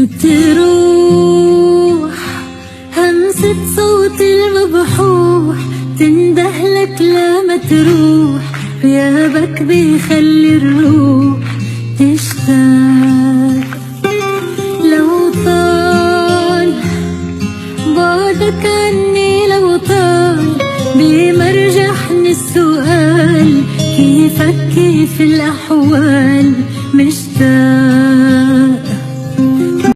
وتروح همسة صوت المبحوح تندهلك لما تروح، غيابك بيخلي الروح تشتاق. لو طال بعدك عني، لو طال بيمرجحني السؤال، كيفك كيف الأحوال مشتاق.